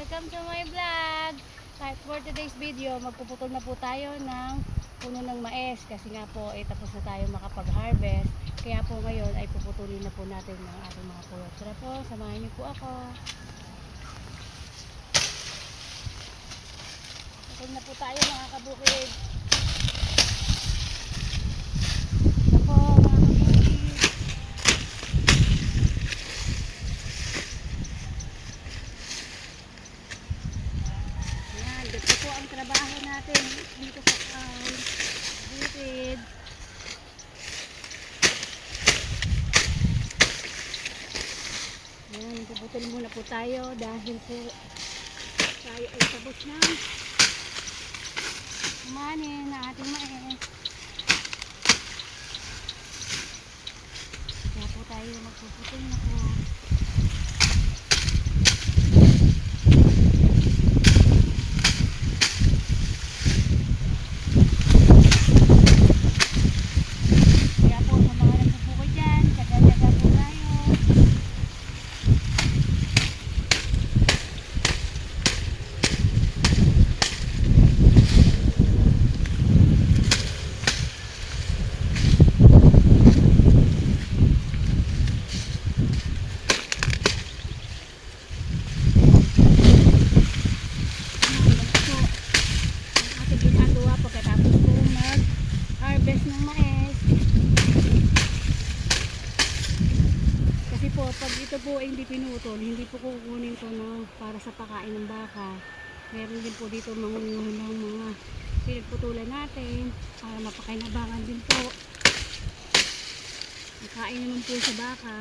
Welcome to my vlog. For today's video, magpuputol na po tayo ng puno ng mais kasi nga po tapos na tayo makapag-harvest. Kaya po ngayon ay puputulin na po natin ng ating mga puno. Tara po, samahan niyo po ako. Putol na po tayo mga kabukid. Ito po ang trabaho natin dito sa bukid. Ayan, puputol muna po tayo dahil po tayo ay tapos na kumanin na ating mais. Kaya po tayo magpuputol na po. Pag ito po ay hindi pinutol, hindi po kukunin ito para sa pakain ng baka. Meron din po dito mga pinagputulan natin para mapakinabangan din po. Makain naman po sa baka.